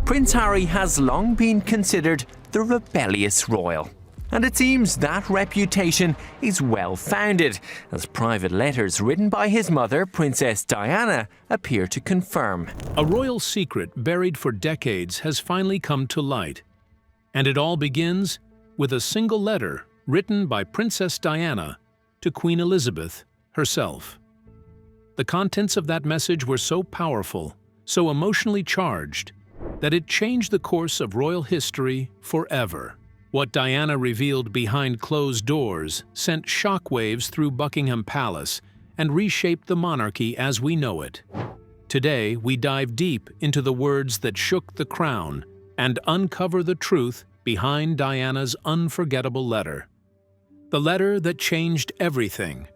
Prince Harry has long been considered the rebellious royal. And it seems that reputation is well founded, as private letters written by his mother, Princess Diana, appear to confirm. A royal secret buried for decades has finally come to light. And it all begins with a single letter written by Princess Diana to Queen Elizabeth herself. The contents of that message were so powerful, so emotionally charged, that it changed the course of royal history forever. What Diana revealed behind closed doors sent shockwaves through Buckingham Palace and reshaped the monarchy as we know it. Today, we dive deep into the words that shook the crown and uncover the truth behind Diana's unforgettable letter. The letter that changed everything.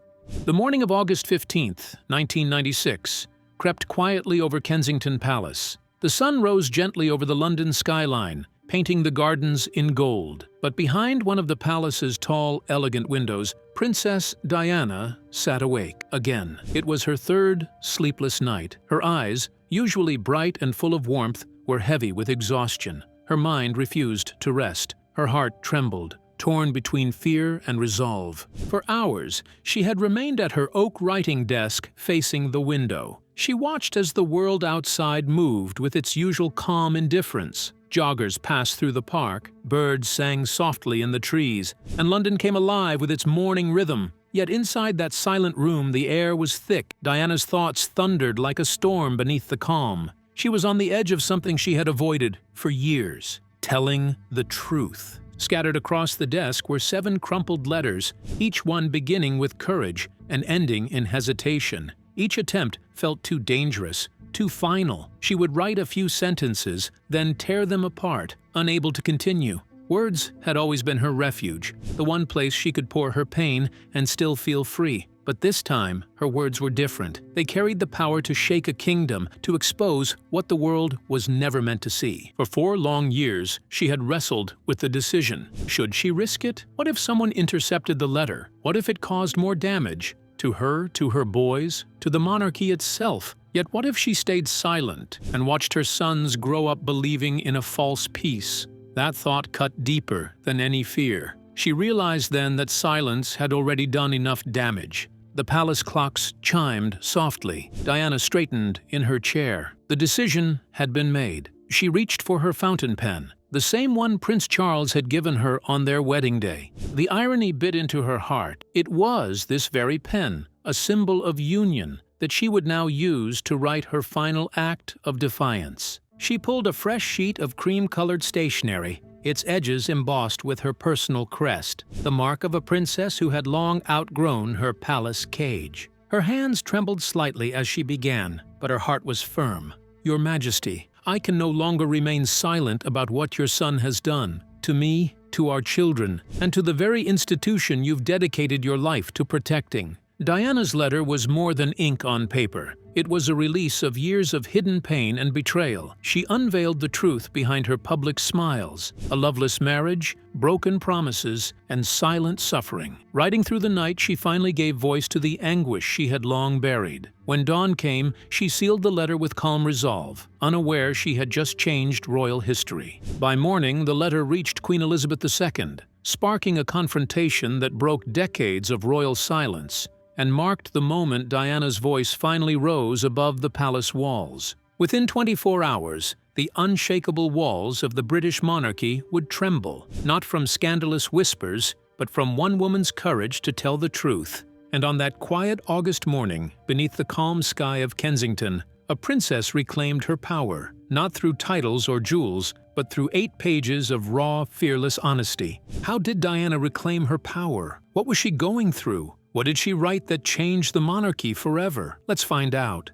The morning of August 15th, 1996, crept quietly over Kensington Palace. The sun rose gently over the London skyline, painting the gardens in gold. But behind one of the palace's tall, elegant windows, Princess Diana sat awake again. It was her third sleepless night. Her eyes, usually bright and full of warmth, were heavy with exhaustion. Her mind refused to rest. Her heart trembled, torn between fear and resolve. For hours, she had remained at her oak writing desk facing the window. She watched as the world outside moved with its usual calm indifference. Joggers passed through the park, birds sang softly in the trees, and London came alive with its morning rhythm. Yet inside that silent room the air was thick. Diana's thoughts thundered like a storm beneath the calm. She was on the edge of something she had avoided for years, telling the truth. Scattered across the desk were 7 crumpled letters, each one beginning with courage and ending in hesitation. Each attempt felt too dangerous, too final. She would write a few sentences, then tear them apart, unable to continue. Words had always been her refuge, the one place she could pour her pain and still feel free. But this time, her words were different. They carried the power to shake a kingdom, to expose what the world was never meant to see. For 4 long years, she had wrestled with the decision. Should she risk it? What if someone intercepted the letter? What if it caused more damage? To her, to her boys, to the monarchy itself. Yet what if she stayed silent and watched her sons grow up believing in a false peace? That thought cut deeper than any fear. She realized then that silence had already done enough damage. The palace clocks chimed softly. Diana straightened in her chair. The decision had been made. She reached for her fountain pen, the same one Prince Charles had given her on their wedding day. The irony bit into her heart. It was this very pen, a symbol of union, that she would now use to write her final act of defiance. She pulled a fresh sheet of cream-colored stationery, its edges embossed with her personal crest, the mark of a princess who had long outgrown her palace cage. Her hands trembled slightly as she began, but her heart was firm. "Your Majesty, I can no longer remain silent about what your son has done. To me, to our children, and to the very institution you've dedicated your life to protecting." Diana's letter was more than ink on paper. It was a release of years of hidden pain and betrayal. She unveiled the truth behind her public smiles, a loveless marriage, broken promises, and silent suffering. Riding through the night, she finally gave voice to the anguish she had long buried. When dawn came, she sealed the letter with calm resolve, unaware she had just changed royal history. By morning, the letter reached Queen Elizabeth II, sparking a confrontation that broke decades of royal silence and marked the moment Diana's voice finally rose above the palace walls. Within 24 hours, the unshakable walls of the British monarchy would tremble, not from scandalous whispers, but from one woman's courage to tell the truth. And on that quiet August morning, beneath the calm sky of Kensington, a princess reclaimed her power, not through titles or jewels, but through 8 pages of raw, fearless honesty. How did Diana reclaim her power? What was she going through? What did she write that changed the monarchy forever? Let's find out.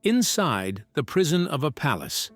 Inside the prison of a palace.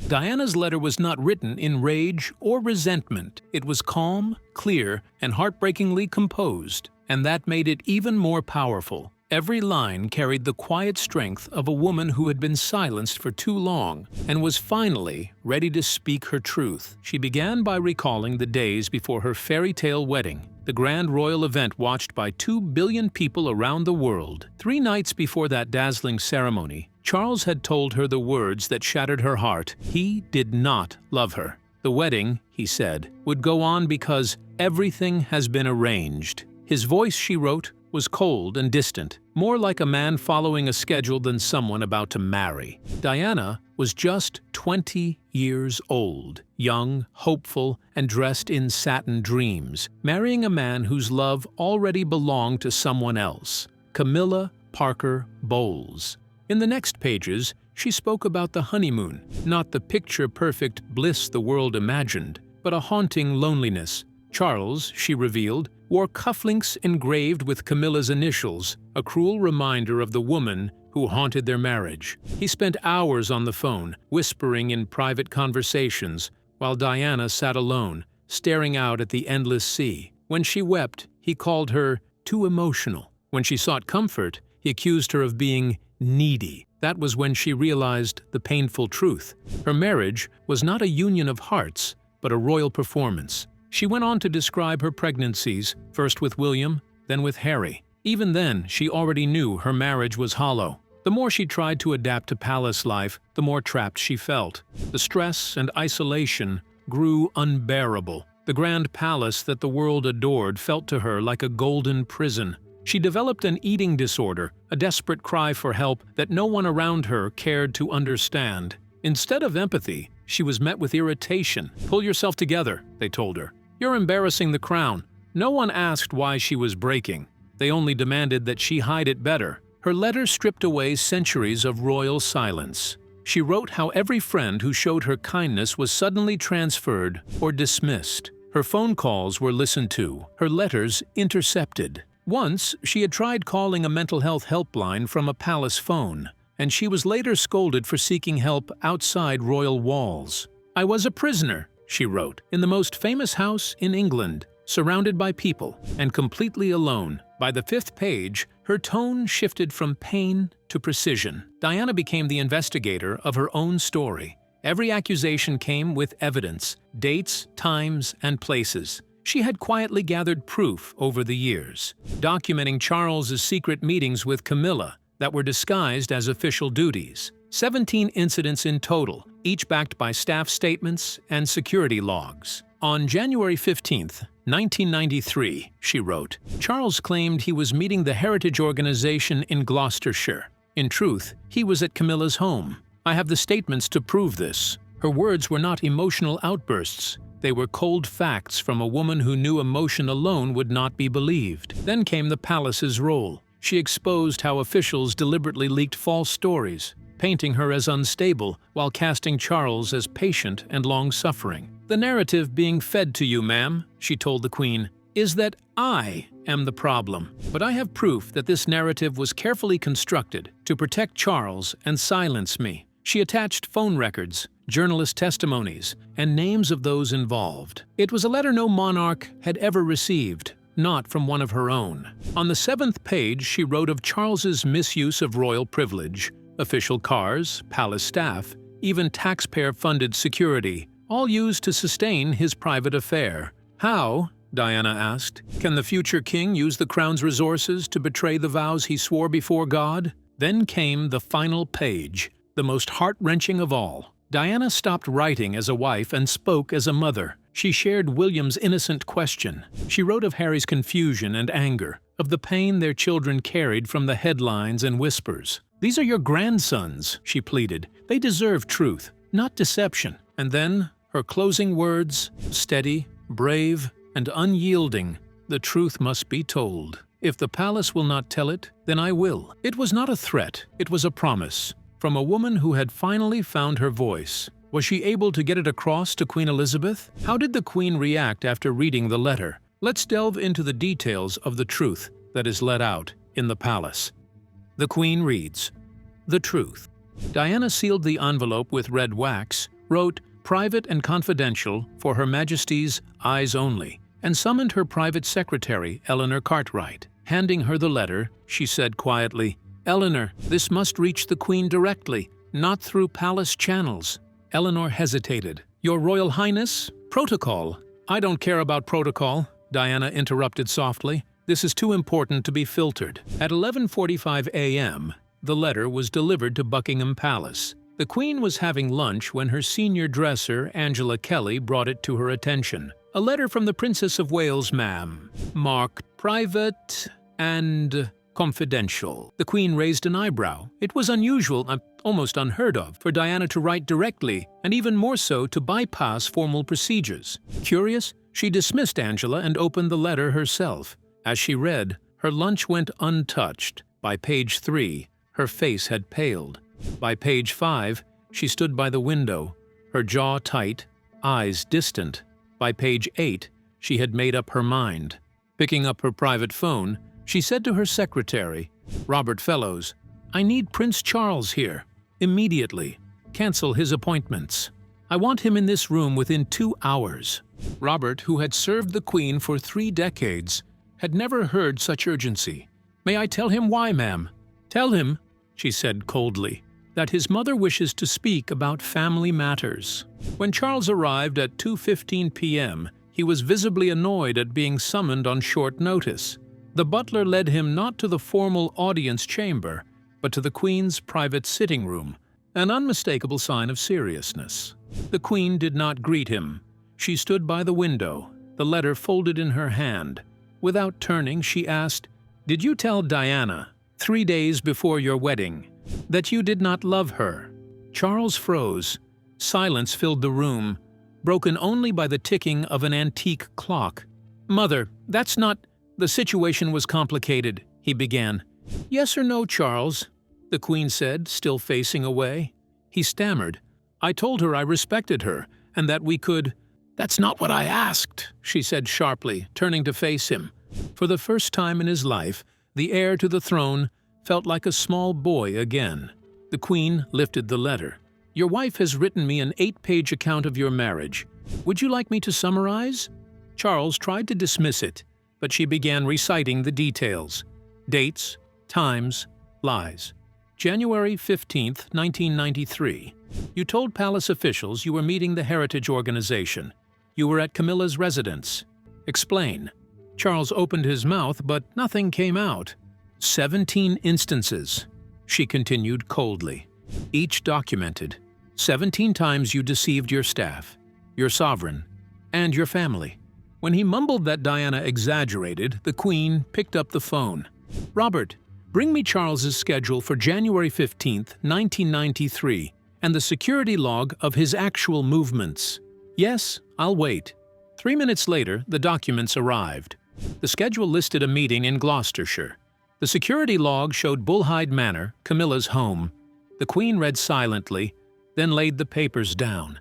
Diana's letter was not written in rage or resentment. It was calm, clear, and heartbreakingly composed, and that made it even more powerful. Every line carried the quiet strength of a woman who had been silenced for too long and was finally ready to speak her truth. She began by recalling the days before her fairy tale wedding. the grand royal event watched by 2 billion people around the world. 3 nights before that dazzling ceremony, Charles had told her the words that shattered her heart. He did not love her. The wedding, he said, would go on because everything has been arranged. His voice, she wrote, was cold and distant, more like a man following a schedule than someone about to marry. Diana was just 20 years old, young, hopeful, and dressed in satin dreams, marrying a man whose love already belonged to someone else, Camilla Parker Bowles. In the next pages, she spoke about the honeymoon, not the picture-perfect bliss the world imagined, but a haunting loneliness. Charles, she revealed, wore cufflinks engraved with Camilla's initials, a cruel reminder of the woman who haunted their marriage. He spent hours on the phone, whispering in private conversations, while Diana sat alone, staring out at the endless sea. When she wept, he called her too emotional. When she sought comfort, he accused her of being needy. That was when she realized the painful truth. Her marriage was not a union of hearts, but a royal performance. She went on to describe her pregnancies, first with William, then with Harry. Even then, she already knew her marriage was hollow. The more she tried to adapt to palace life, the more trapped she felt. The stress and isolation grew unbearable. The grand palace that the world adored felt to her like a golden prison. She developed an eating disorder, a desperate cry for help that no one around her cared to understand. Instead of empathy, she was met with irritation. "Pull yourself together," they told her. "You're embarrassing the crown." No one asked why she was breaking. They only demanded that she hide it better. Her letters stripped away centuries of royal silence. She wrote how every friend who showed her kindness was suddenly transferred or dismissed. Her phone calls were listened to, her letters intercepted. Once, she had tried calling a mental health helpline from a palace phone, and she was later scolded for seeking help outside royal walls. "I was a prisoner," she wrote, "in the most famous house in England, surrounded by people, and completely alone." By the 5th page, her tone shifted from pain to precision. Diana became the investigator of her own story. Every accusation came with evidence, dates, times, and places. She had quietly gathered proof over the years, documenting Charles's secret meetings with Camilla that were disguised as official duties. 17 incidents in total, each backed by staff statements and security logs. On January 15, 1993, she wrote, Charles claimed he was meeting the Heritage Organization in Gloucestershire. In truth, he was at Camilla's home. I have the statements to prove this. Her words were not emotional outbursts. They were cold facts from a woman who knew emotion alone would not be believed. Then came the palace's role. She exposed how officials deliberately leaked false stories, painting her as unstable while casting Charles as patient and long-suffering. "The narrative being fed to you, ma'am," she told the Queen, "is that I am the problem. But I have proof that this narrative was carefully constructed to protect Charles and silence me." She attached phone records, journalist testimonies, and names of those involved. It was a letter no monarch had ever received, not from one of her own. On the 7th page, she wrote of Charles's misuse of royal privilege, official cars, palace staff, even taxpayer-funded security, all used to sustain his private affair. How, Diana asked, can the future king use the crown's resources to betray the vows he swore before God? Then came the final page, the most heart-wrenching of all. Diana stopped writing as a wife and spoke as a mother. She shared William's innocent question. She wrote of Harry's confusion and anger, of the pain their children carried from the headlines and whispers. "These are your grandsons," she pleaded. "They deserve truth, not deception." And then, her closing words, steady, brave, and unyielding, "The truth must be told. If the palace will not tell it, then I will." It was not a threat, it was a promise. From a woman who had finally found her voice. Was she able to get it across to Queen Elizabeth? How did the Queen react after reading the letter? Let's delve into the details of the truth that is let out in the palace. The Queen reads, "The truth." Diana sealed the envelope with red wax, wrote "Private and confidential for Her Majesty's eyes only," and summoned her private secretary, Eleanor Cartwright. Handing her the letter, she said quietly, "Eleanor, this must reach the Queen directly, not through palace channels." Eleanor hesitated. "Your Royal Highness, protocol." "I don't care about protocol. Diana interrupted softly. "This is too important to be filtered." At 11:45 a.m., the letter was delivered to Buckingham Palace. The Queen was having lunch when her senior dresser, Angela Kelly, brought it to her attention. "A letter from the Princess of Wales, ma'am. Marked private and confidential." The Queen raised an eyebrow. It was unusual, almost unheard of, for Diana to write directly, and even more so to bypass formal procedures. Curious, she dismissed Angela and opened the letter herself. As she read, her lunch went untouched. By page 3, her face had paled. By page 5, she stood by the window, her jaw tight, eyes distant. By page 8, she had made up her mind. Picking up her private phone, she said to her secretary, "Robert Fellows, I need Prince Charles here. Immediately. Cancel his appointments. I want him in this room within 2 hours." Robert, who had served the Queen for 3 decades, had never heard such urgency. "May I tell him why, ma'am?" "Tell him," she said coldly, "that his mother wishes to speak about family matters." When Charles arrived at 2:15 p.m., he was visibly annoyed at being summoned on short notice. The butler led him not to the formal audience chamber, but to the Queen's private sitting room, an unmistakable sign of seriousness. The Queen did not greet him. She stood by the window, the letter folded in her hand. Without turning, she asked, "Did you tell Diana, 3 days before your wedding, that you did not love her?" Charles froze. Silence filled the room, broken only by the ticking of an antique clock. "Mother, that's not—" "The situation was complicated," he began. "Yes or no, Charles?" the Queen said, still facing away. He stammered. "I told her I respected her, and that we could—" "That's not what I asked," she said sharply, turning to face him. For the first time in his life, the heir to the throne felt like a small boy again. The Queen lifted the letter. "Your wife has written me an 8-page account of your marriage. Would you like me to summarize?" Charles tried to dismiss it, but she began reciting the details. Dates, times, lies. January 15, 1993. You told palace officials you were meeting the Heritage Organization. You were at Camilla's residence. Explain. Charles opened his mouth, but nothing came out. 17 instances, she continued coldly. Each documented. 17 times you deceived your staff, your sovereign, and your family. When he mumbled that Diana exaggerated, the Queen picked up the phone. "Robert, bring me Charles's schedule for January 15, 1993, and the security log of his actual movements." "Yes, I'll wait." 3 minutes later, the documents arrived. The schedule listed a meeting in Gloucestershire. The security log showed Bullhide Manor, Camilla's home. The Queen read silently, then laid the papers down.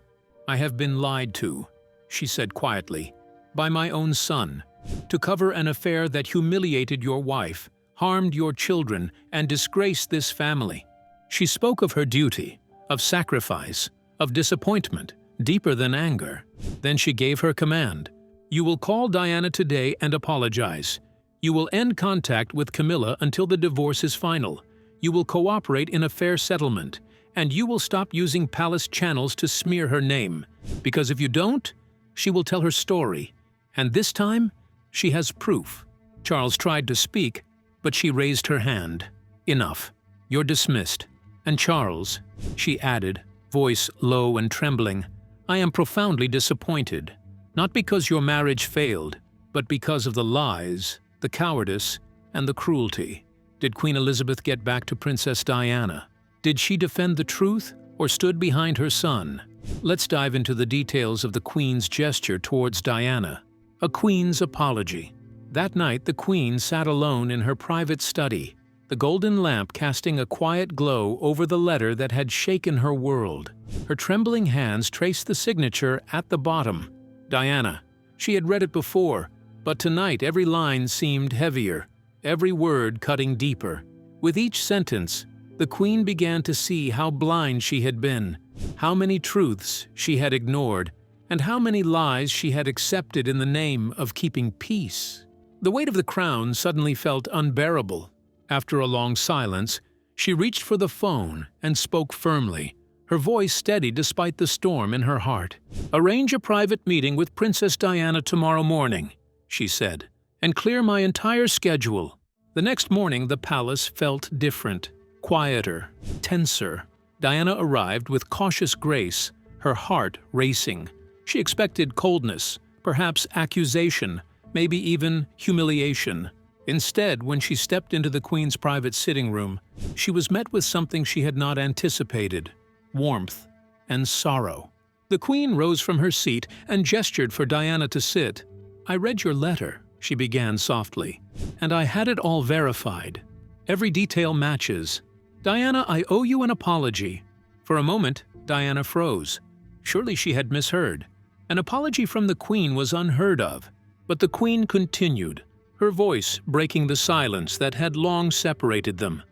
"I have been lied to," she said quietly, "by my own son, to cover an affair that humiliated your wife, harmed your children, and disgraced this family." She spoke of her duty, of sacrifice, of disappointment, deeper than anger. Then she gave her command. "You will call Diana today and apologize. You will end contact with Camilla until the divorce is final. You will cooperate in a fair settlement, and you will stop using palace channels to smear her name. Because if you don't, she will tell her story. And this time, she has proof." Charles tried to speak, but she raised her hand. "Enough. You're dismissed. And Charles," she added, voice low and trembling, "I am profoundly disappointed. Not because your marriage failed, but because of the lies, the cowardice, and the cruelty. Did Queen Elizabeth get back to Princess Diana? Did she defend the truth or stood behind her son? Let's dive into the details of the Queen's gesture towards Diana. A Queen's apology. That night, the Queen sat alone in her private study, the golden lamp casting a quiet glow over the letter that had shaken her world. Her trembling hands traced the signature at the bottom. Diana. She had read it before, but tonight every line seemed heavier, every word cutting deeper. With each sentence, the Queen began to see how blind she had been, how many truths she had ignored, and how many lies she had accepted in the name of keeping peace. The weight of the crown suddenly felt unbearable. After a long silence, she reached for the phone and spoke firmly, her voice steady despite the storm in her heart. "Arrange a private meeting with Princess Diana tomorrow morning," she said, "and clear my entire schedule." The next morning, the palace felt different, quieter, tenser. Diana arrived with cautious grace, her heart racing. She expected coldness, perhaps accusation, maybe even humiliation. Instead, when she stepped into the Queen's private sitting room, she was met with something she had not anticipated: warmth and sorrow. The Queen rose from her seat and gestured for Diana to sit. "I read your letter," she began softly, "and I had it all verified. Every detail matches. Diana, I owe you an apology." For a moment, Diana froze. Surely she had misheard. An apology from the Queen was unheard of. But the Queen continued, her voice breaking the silence that had long separated them.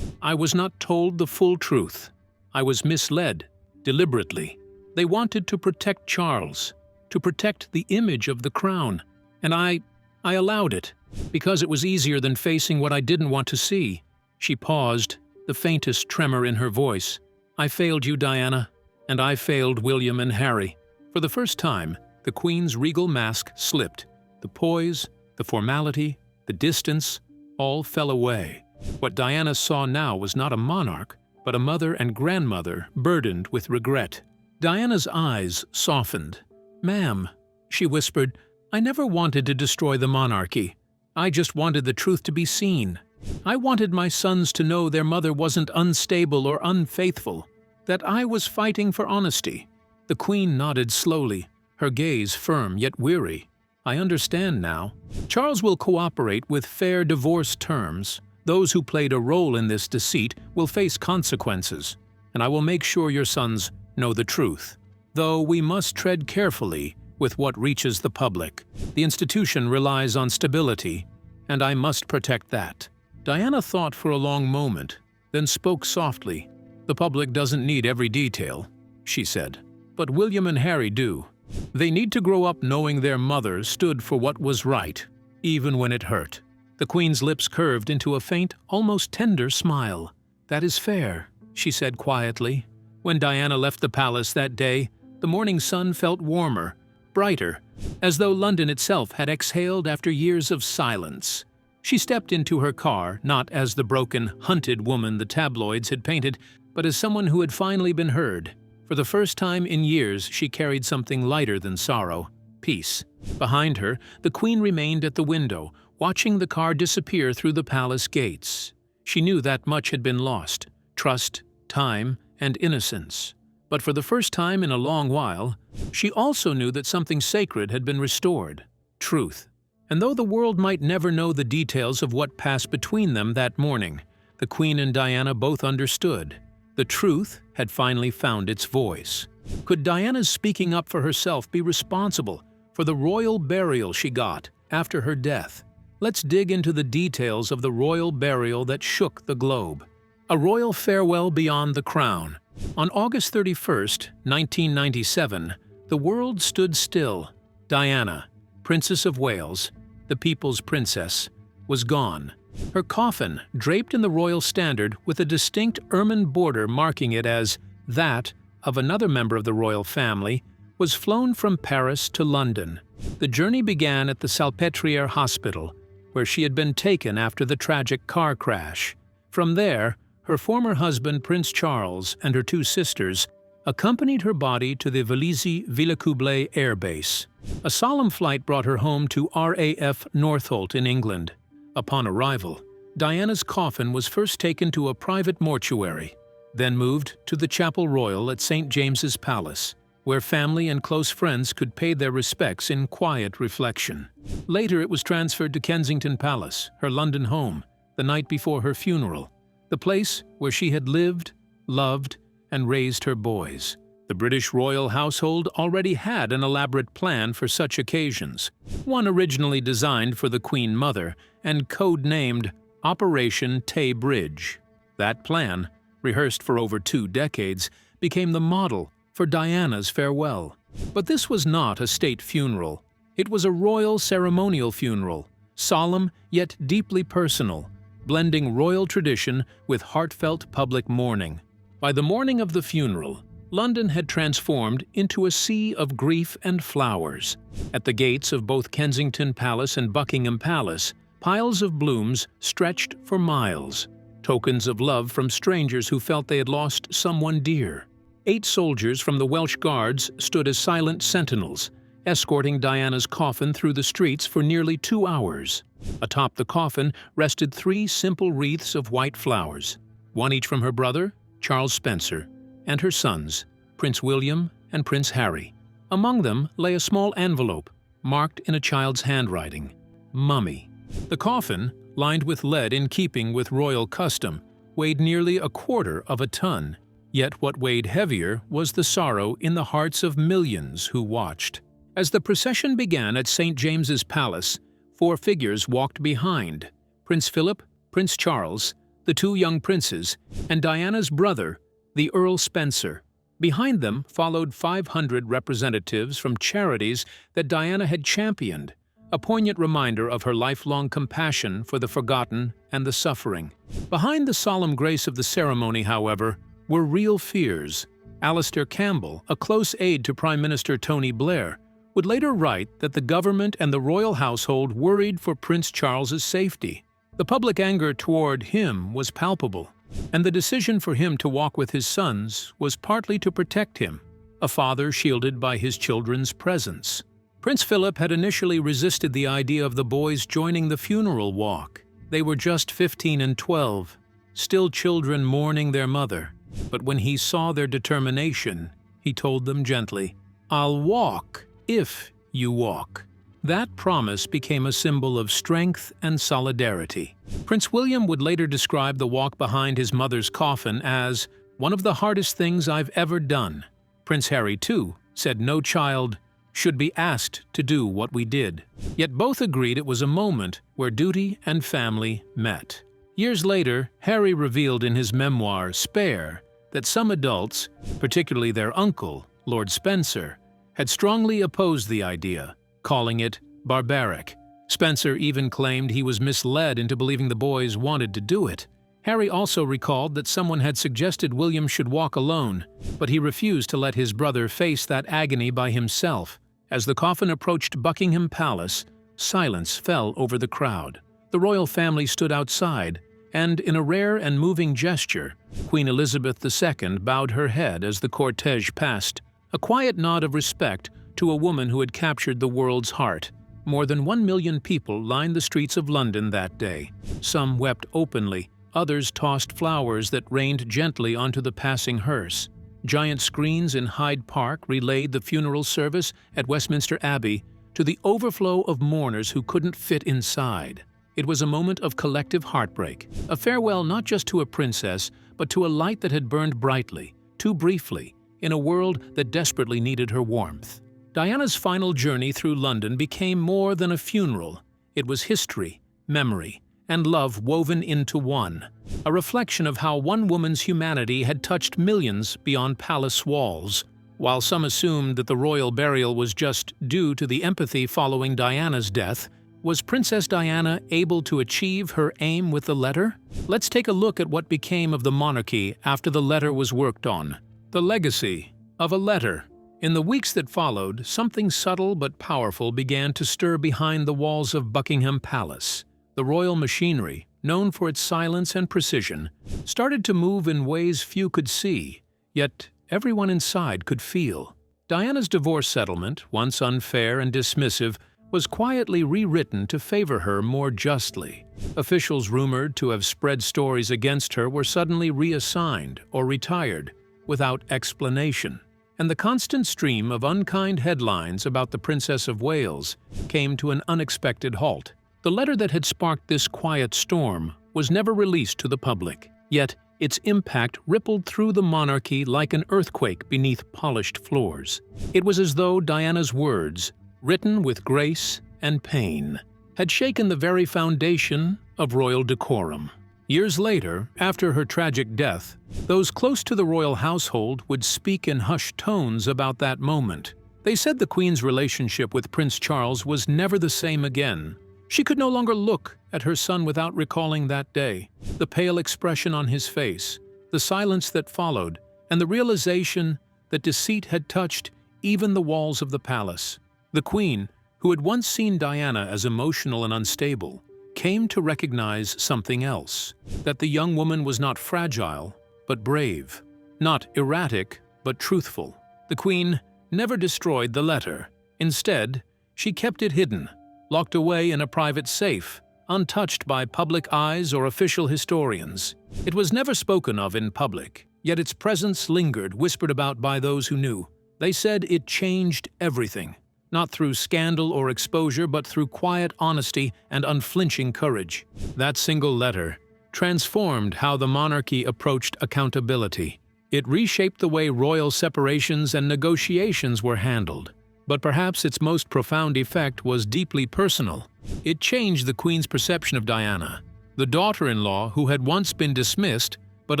"I was not told the full truth. I was misled, deliberately. They wanted to protect Charles, to protect the image of the crown. And I allowed it, because it was easier than facing what I didn't want to see." She paused, the faintest tremor in her voice. "I failed you, Diana, and I failed William and Harry." For the first time, the Queen's regal mask slipped. The poise, the formality, the distance, all fell away. What Diana saw now was not a monarch, but a mother and grandmother burdened with regret. Diana's eyes softened. "Ma'am," she whispered, "I never wanted to destroy the monarchy. I just wanted the truth to be seen. I wanted my sons to know their mother wasn't unstable or unfaithful, that I was fighting for honesty." The Queen nodded slowly, her gaze firm yet weary. "I understand now. Charles will cooperate with fair divorce terms. Those who played a role in this deceit will face consequences, and I will make sure your sons know the truth. Though we must tread carefully with what reaches the public. The institution relies on stability, and I must protect that." Diana thought for a long moment, then spoke softly. "The public doesn't need every detail," she said, "but William and Harry do. They need to grow up knowing their mother stood for what was right, even when it hurt." The Queen's lips curved into a faint, almost tender smile. "That is fair," she said quietly. When Diana left the palace that day, the morning sun felt warmer, brighter, as though London itself had exhaled after years of silence. She stepped into her car, not as the broken, hunted woman the tabloids had painted, but as someone who had finally been heard. For the first time in years, she carried something lighter than sorrow: peace. Behind her, the Queen remained at the window, watching the car disappear through the palace gates. She knew that much had been lost: trust, time, and innocence. But for the first time in a long while, she also knew that something sacred had been restored: truth. And though the world might never know the details of what passed between them that morning, the Queen and Diana both understood. The truth had finally found its voice. Could Diana's speaking up for herself be responsible for the royal burial she got after her death? Let's dig into the details of the royal burial that shook the globe. A royal farewell beyond the crown. On August 31st, 1997, the world stood still. Diana, Princess of Wales, the people's princess, was gone. Her coffin, draped in the royal standard with a distinct ermine border marking it as that of another member of the royal family, was flown from Paris to London. The journey began at the Salpêtrière Hospital, where she had been taken after the tragic car crash. From there, her former husband Prince Charles and her two sisters accompanied her body to the Vélizy-Villacoublay Air Base. A solemn flight brought her home to RAF Northolt in England. Upon arrival, Diana's coffin was first taken to a private mortuary, then moved to the Chapel Royal at St. James's Palace, where family and close friends could pay their respects in quiet reflection. Later it was transferred to Kensington Palace, her London home, the night before her funeral, the place where she had lived, loved, and raised her boys. The British royal household already had an elaborate plan for such occasions, one originally designed for the Queen Mother and code-named Operation Tay Bridge. That plan, rehearsed for over 2 decades, became the model for Diana's farewell. But this was not a state funeral. It was a royal ceremonial funeral, solemn yet deeply personal, blending royal tradition with heartfelt public mourning. By the morning of the funeral, London had transformed into a sea of grief and flowers. At the gates of both Kensington Palace and Buckingham Palace, piles of blooms stretched for miles, tokens of love from strangers who felt they had lost someone dear. 8 soldiers from the Welsh Guards stood as silent sentinels, escorting Diana's coffin through the streets for nearly 2 hours. Atop the coffin rested 3 simple wreaths of white flowers, one each from her brother, Charles Spencer, and her sons, Prince William and Prince Harry. Among them lay a small envelope, marked in a child's handwriting, "Mummy." The coffin, lined with lead in keeping with royal custom, weighed nearly 1/4 of a ton. Yet what weighed heavier was the sorrow in the hearts of millions who watched. As the procession began at St. James's Palace, 4 figures walked behind: Prince Philip, Prince Charles, the 2 young princes, and Diana's brother, the Earl Spencer. Behind them followed 500 representatives from charities that Diana had championed, a poignant reminder of her lifelong compassion for the forgotten and the suffering. Behind the solemn grace of the ceremony, however, were real fears. Alastair Campbell, a close aide to Prime Minister Tony Blair, would later write that the government and the royal household worried for Prince Charles's safety. The public anger toward him was palpable, and the decision for him to walk with his sons was partly to protect him, a father shielded by his children's presence. Prince Philip had initially resisted the idea of the boys joining the funeral walk. They were just 15 and 12, still children mourning their mother. But when he saw their determination, he told them gently, "I'll walk if you walk." That promise became a symbol of strength and solidarity. Prince William would later describe the walk behind his mother's coffin as one of the hardest things I've ever done. Prince Harry, too, said no child should be asked to do what we did. Yet both agreed it was a moment where duty and family met. Years later, Harry revealed in his memoir, Spare, that some adults, particularly their uncle, Lord Spencer, had strongly opposed the idea, calling it barbaric. Spencer even claimed he was misled into believing the boys wanted to do it. Harry also recalled that someone had suggested William should walk alone, but he refused to let his brother face that agony by himself. As the coffin approached Buckingham Palace, silence fell over the crowd. The royal family stood outside, and in a rare and moving gesture, Queen Elizabeth II bowed her head as the cortege passed, a quiet nod of respect to a woman who had captured the world's heart. More than 1 million people lined the streets of London that day. Some wept openly, others tossed flowers that rained gently onto the passing hearse. Giant screens in Hyde Park relayed the funeral service at Westminster Abbey to the overflow of mourners who couldn't fit inside. It was a moment of collective heartbreak, a farewell not just to a princess, but to a light that had burned brightly, too briefly, in a world that desperately needed her warmth. Diana's final journey through London became more than a funeral. It was history, memory, and love woven into one, a reflection of how one woman's humanity had touched millions beyond palace walls. While some assumed that the royal burial was just due to the empathy following Diana's death, was Princess Diana able to achieve her aim with the letter? Let's take a look at what became of the monarchy after the letter was worked on. The legacy of a letter. In the weeks that followed, something subtle but powerful began to stir behind the walls of Buckingham Palace. The royal machinery, known for its silence and precision, started to move in ways few could see, yet everyone inside could feel. Diana's divorce settlement, once unfair and dismissive, was quietly rewritten to favor her more justly. Officials rumored to have spread stories against her were suddenly reassigned or retired, without explanation. And the constant stream of unkind headlines about the Princess of Wales came to an unexpected halt. The letter that had sparked this quiet storm was never released to the public, yet its impact rippled through the monarchy like an earthquake beneath polished floors. It was as though Diana's words, written with grace and pain, had shaken the very foundation of royal decorum. Years later, after her tragic death, those close to the royal household would speak in hushed tones about that moment. They said the Queen's relationship with Prince Charles was never the same again. She could no longer look at her son without recalling that day, the pale expression on his face, the silence that followed, and the realization that deceit had touched even the walls of the palace. The Queen, who had once seen Diana as emotional and unstable, came to recognize something else, that the young woman was not fragile, but brave, not erratic, but truthful. The Queen never destroyed the letter. Instead, she kept it hidden, locked away in a private safe, untouched by public eyes or official historians. It was never spoken of in public, yet its presence lingered, whispered about by those who knew. They said it changed everything, not through scandal or exposure, but through quiet honesty and unflinching courage. That single letter transformed how the monarchy approached accountability. It reshaped the way royal separations and negotiations were handled. But perhaps its most profound effect was deeply personal. It changed the Queen's perception of Diana, the daughter-in-law who had once been dismissed but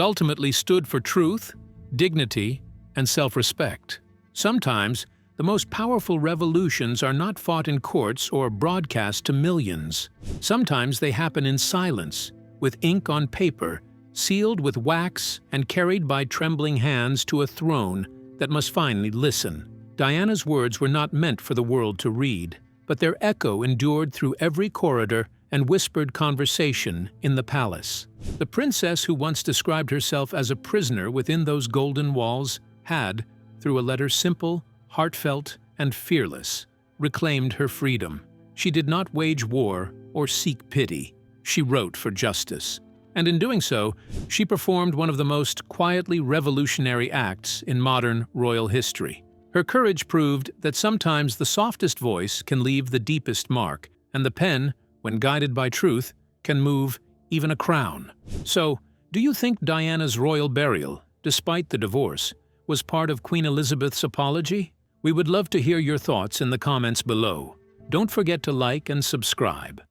ultimately stood for truth, dignity, and self-respect. Sometimes, the most powerful revolutions are not fought in courts or broadcast to millions. Sometimes they happen in silence, with ink on paper, sealed with wax and carried by trembling hands to a throne that must finally listen. Diana's words were not meant for the world to read, but their echo endured through every corridor and whispered conversation in the palace. The princess who once described herself as a prisoner within those golden walls had, through a letter simple, heartfelt, and fearless, reclaimed her freedom. She did not wage war or seek pity. She wrote for justice. And in doing so, she performed one of the most quietly revolutionary acts in modern royal history. Her courage proved that sometimes the softest voice can leave the deepest mark, and the pen, when guided by truth, can move even a crown. So, do you think Diana's royal burial, despite the divorce, was part of Queen Elizabeth's apology? We would love to hear your thoughts in the comments below. Don't forget to like and subscribe.